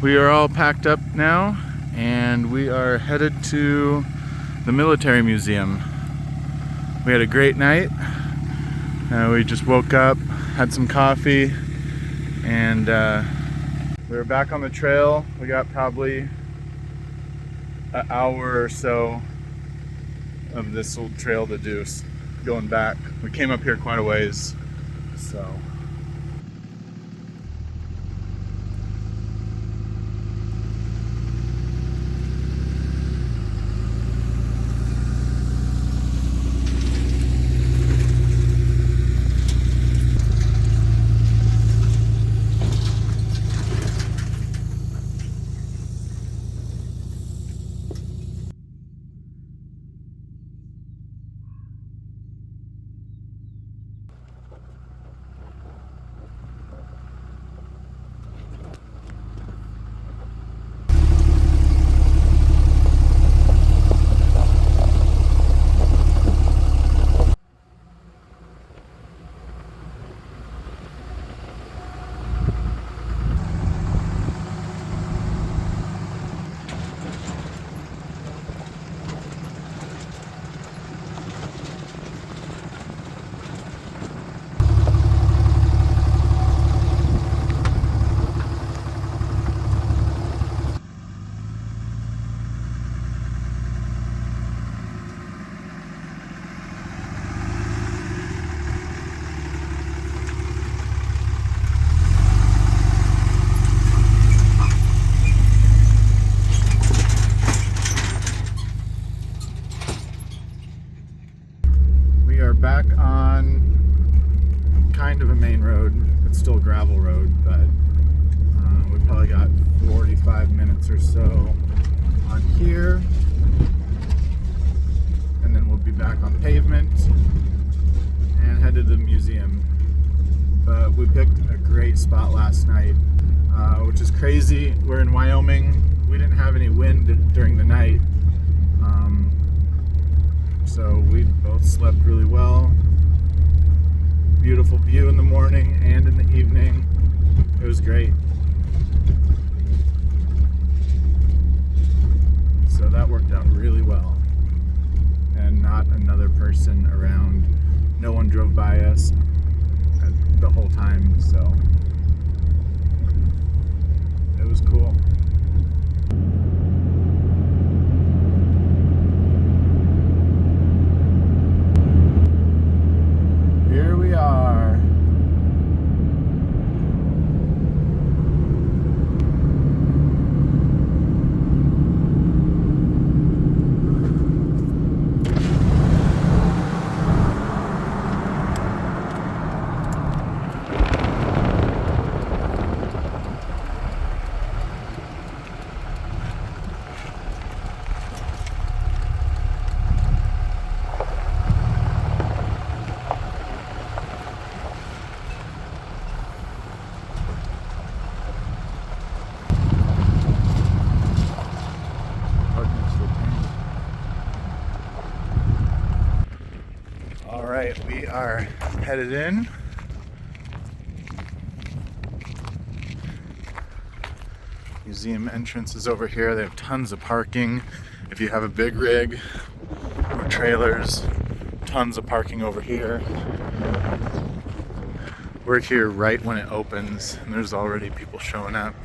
We are all packed up now and we are headed to the military museum. We had a great night. We just woke up, had some coffee, and we were back on the trail. We got probably an hour or so of this old trail to do going back. We came up here quite a ways, so. Back on kind of a main road. It's still a gravel road, but we probably got 45 minutes or so on here, and then we'll be back on pavement and head to the museum. But we picked a great spot last night, which is crazy. We're in Wyoming. We didn't have any wind during the night. So we both slept really well. Beautiful view in the morning and in the evening. It was great. So that worked out really well. And not another person around. No one drove by us the whole time, so it was cool. Here we are. We are headed in. Museum entrance is over here. They have tons of parking. If you have a big rig or trailers, tons of parking over here. We're here right when it opens, and there's already people showing up.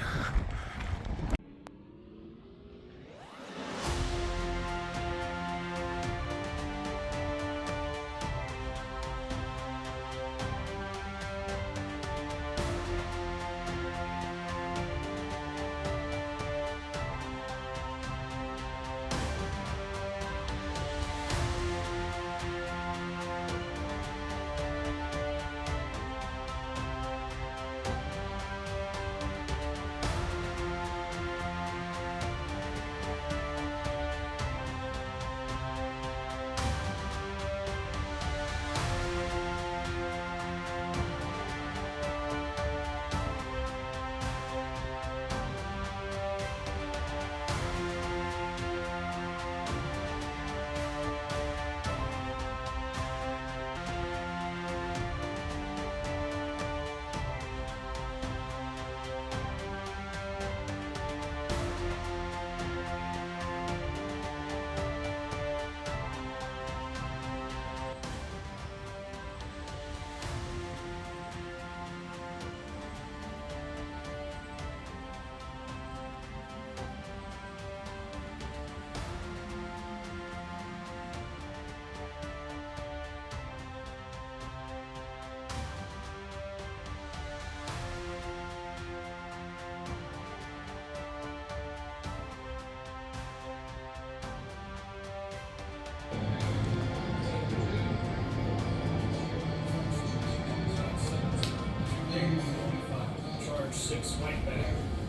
back.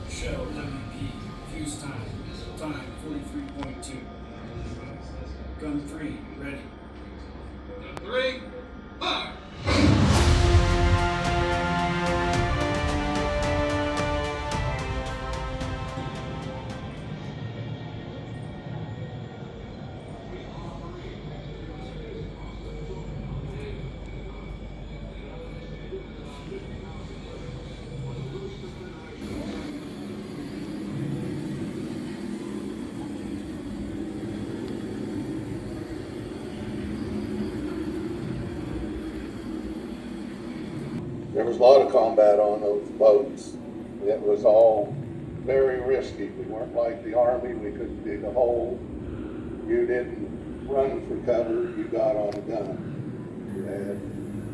Shell WP. Fuse time. Time 43.2. Gun 3, ready. Gun 3, fire! There was a lot of combat on those boats. It was all very risky. We weren't like the Army. We couldn't dig a hole. You didn't run for cover. You got on a gun. You had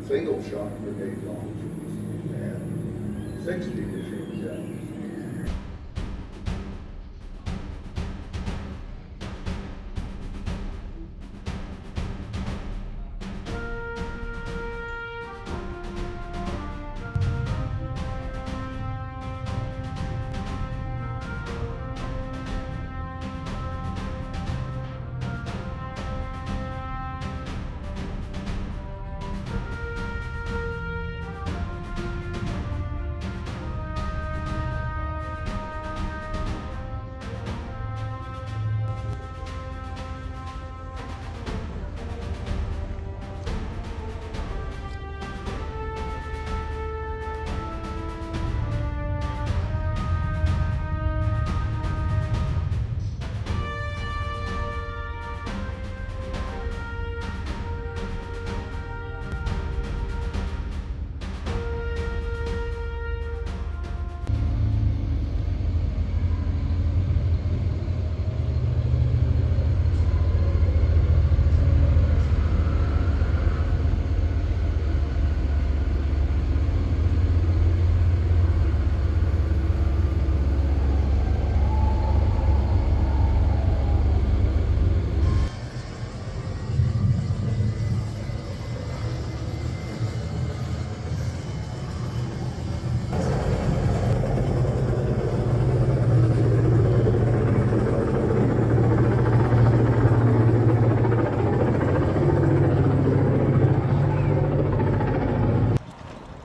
single shot grenade launchers. You had 60 machine guns.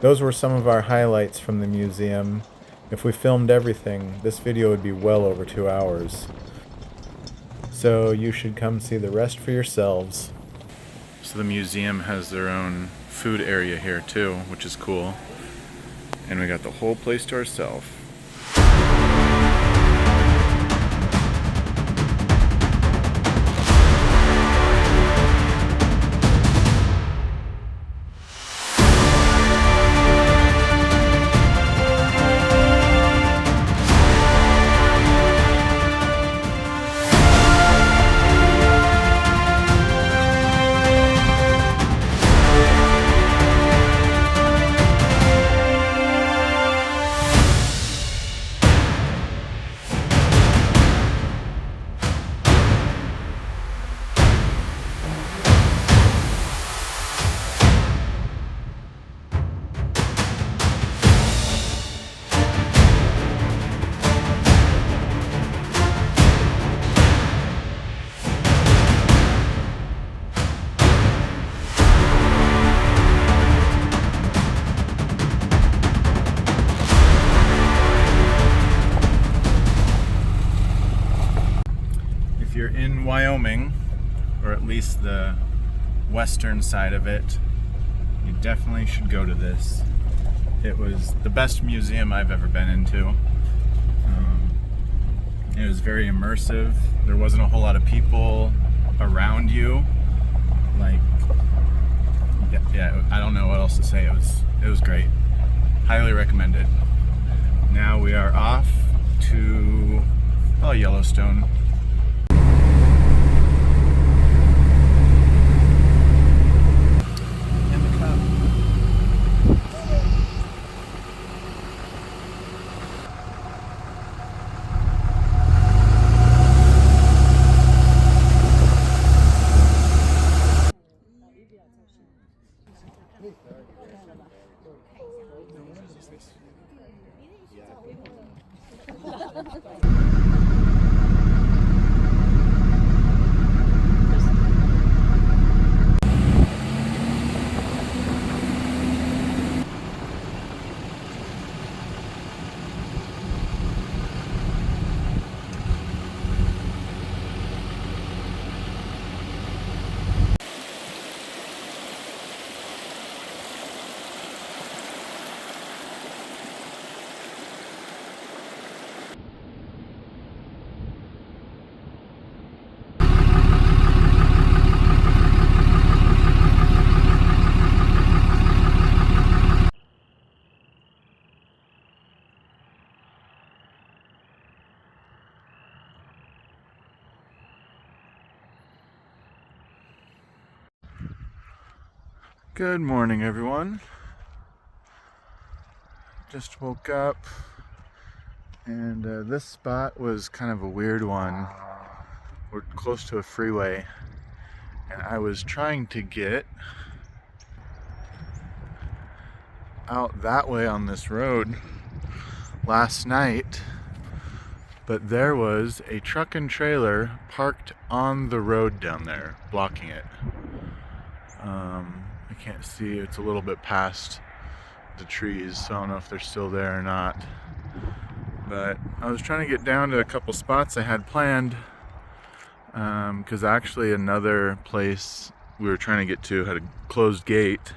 Those were some of our highlights from the museum. If we filmed everything, this video would be well over 2 hours. So you should come see the rest for yourselves. So the museum has their own food area here too, which is cool. And we got the whole place to ourselves. If you're in Wyoming, or at least the western side of it, you definitely should go to this. It was the best museum I've ever been into. It was very immersive. There wasn't a whole lot of people around you. Like, yeah, I don't know what else to say. It was great. Highly recommend it. Now we are off to Yellowstone. Good morning, everyone. Just woke up, and this spot was kind of a weird one. We're close to a freeway, and I was trying to get out that way on this road last night, but there was a truck and trailer parked on the road down there, blocking it. I can't see, it's a little bit past the trees, so I don't know if they're still there or not. But I was trying to get down to a couple spots I had planned, because actually another place we were trying to get to had a closed gate.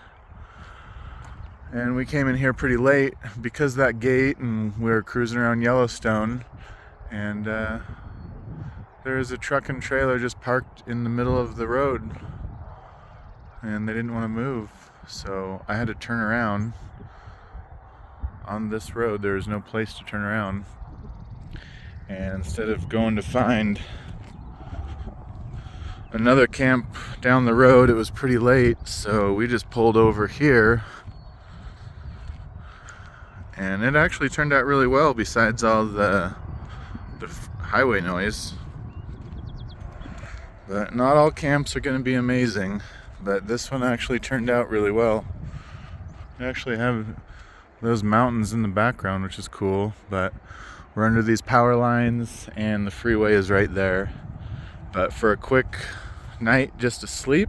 And we came in here pretty late because of that gate, and we were cruising around Yellowstone, and there was a truck and trailer just parked in the middle of the road, and they didn't want to move, so I had to turn around. On this road there was no place to turn around, and instead of going to find another camp down the road, it was pretty late, so we just pulled over here, and it actually turned out really well besides all the highway noise. But not all camps are going to be amazing, but this one actually turned out really well. We actually have those mountains in the background, which is cool, but we're under these power lines and the freeway is right there. But for a quick night just to sleep,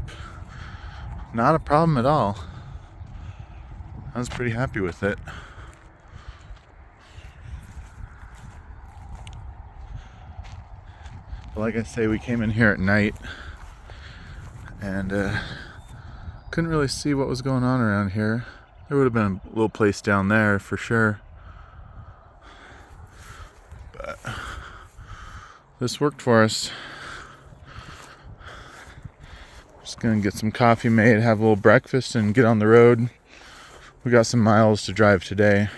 not a problem at all. I was pretty happy with it. But like I say, we came in here at night and couldn't really see what was going on around here. There would have been a little place down there for sure, but this worked for us. Just gonna get some coffee made, have a little breakfast, and get on the road. We got some miles to drive today.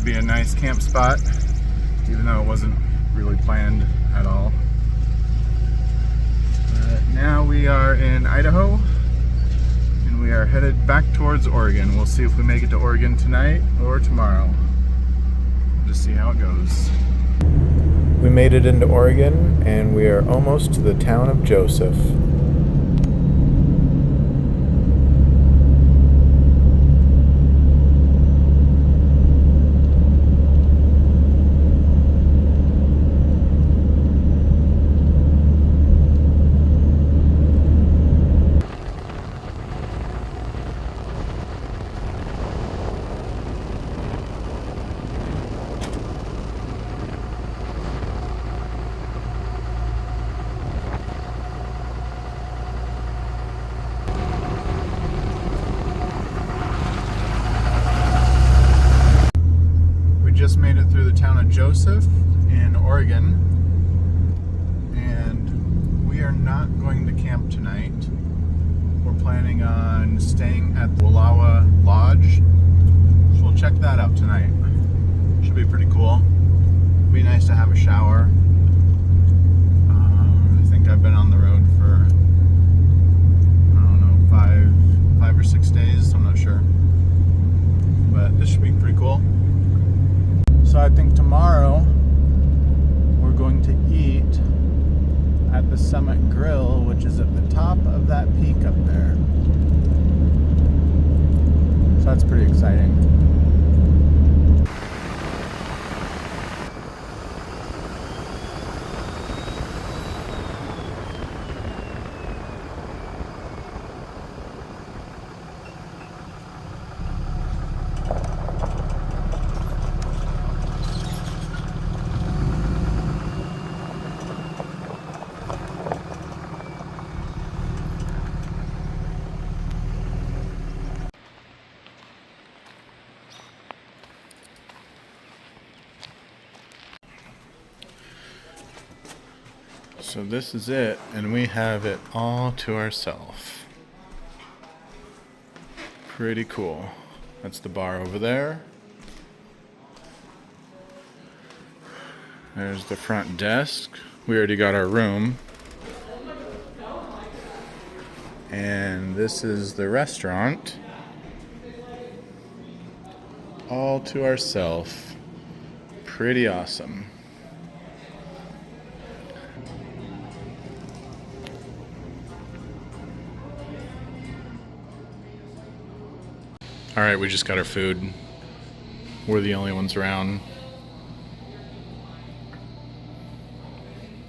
be a nice camp spot, even though it wasn't really planned at all. Now we are in Idaho, and we are headed back towards Oregon. We'll see if we make it to Oregon tonight or tomorrow. We'll just see how it goes. We made it into Oregon, and we are almost to the town of Joseph. Just made it through the town of Joseph in Oregon, and we are not going to camp tonight. We're planning on staying at the Wallowa Lodge, so we'll check that out tonight. Should be pretty cool. Be nice to have a shower. I think I've been on the road for, I don't know, five or 6 days, I'm not sure, but this should be pretty cool. So I think tomorrow we're going to eat at the Summit Grill, which is at the top of that peak up there. So that's pretty exciting. So this is it, and we have it all to ourselves. Pretty cool. That's the bar over there. There's the front desk. We already got our room. And this is the restaurant. All to ourselves. Pretty awesome. Alright, we just got our food. We're the only ones around.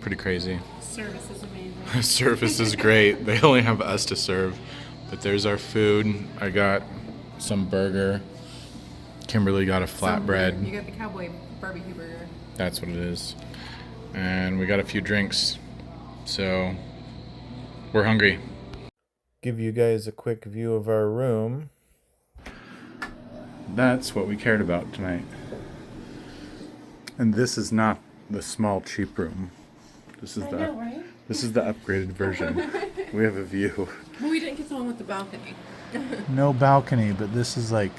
Pretty crazy. Service is amazing. Service is great. They only have us to serve. But there's our food. I got some burger. Kimberly got a flatbread. You got the cowboy barbecue burger. That's what it is. And we got a few drinks. So we're hungry. Give you guys a quick view of our room. That's what we cared about tonight. And this is not the small cheap room. This is This is the upgraded version. We have a view. Well, we didn't get the one with the balcony. No balcony, but this is like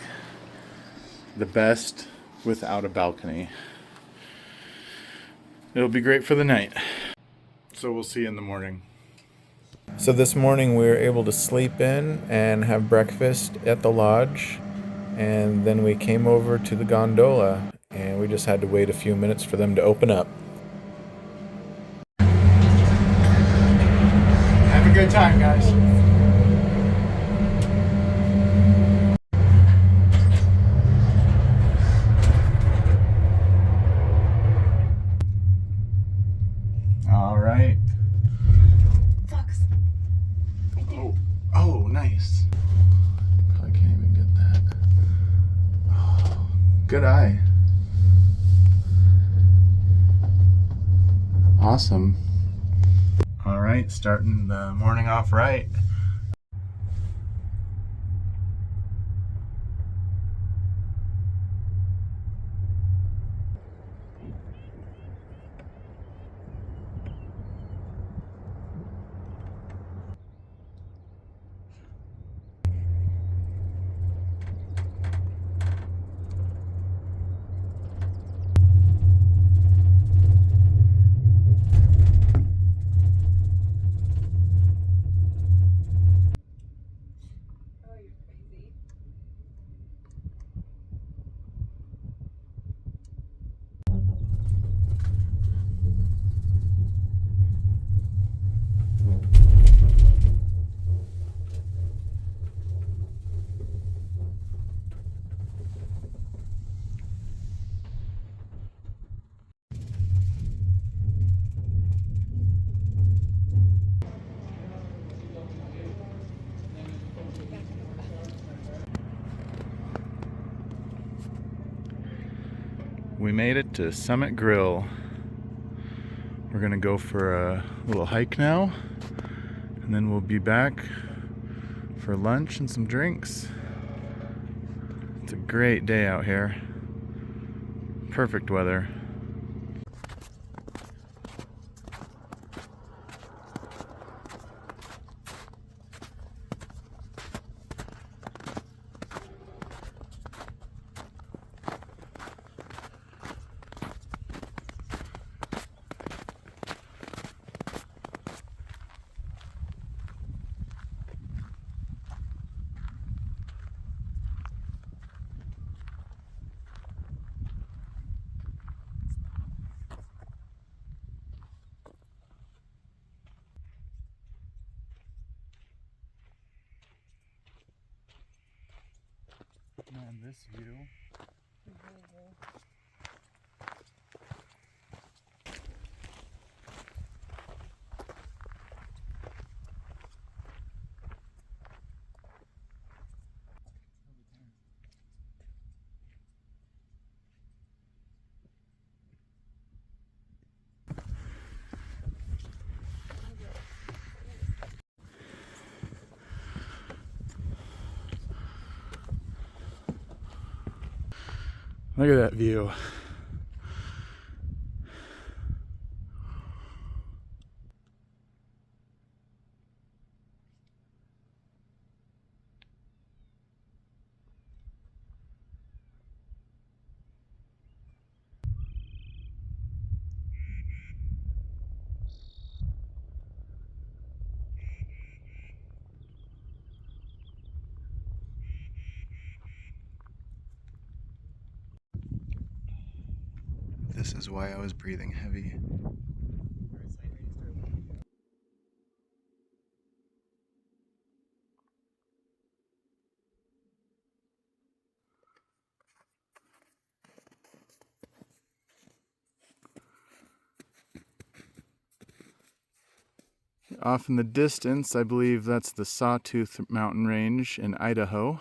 the best without a balcony. It'll be great for the night. So we'll see you in the morning. So this morning we were able to sleep in and have breakfast at the lodge. And then we came over to the gondola, and we just had to wait a few minutes for them to open up. Have a good time, guys. All right. Fox. Right there. Oh, nice. Probably can't even get that. Oh, good eye. Awesome. All right, starting the morning off right. We made it to Summit Grill. We're gonna go for a little hike now, and then we'll be back for lunch and some drinks. It's a great day out here. Perfect weather. Man, this view. Look at that view. This is why I was breathing heavy. Off in the distance, I believe that's the Sawtooth Mountain Range in Idaho.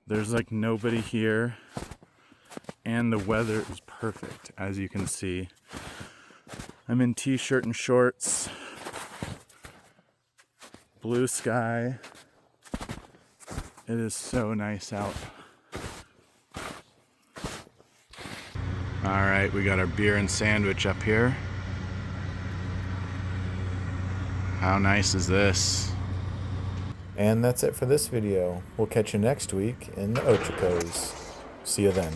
There's like nobody here, and the weather is perfect, as you can see. I'm in t-shirt and shorts, blue sky. It is so nice out. All right, we got our beer and sandwich up here. How nice is this? And that's it for this video. We'll catch you next week in the Ochocos. See you then.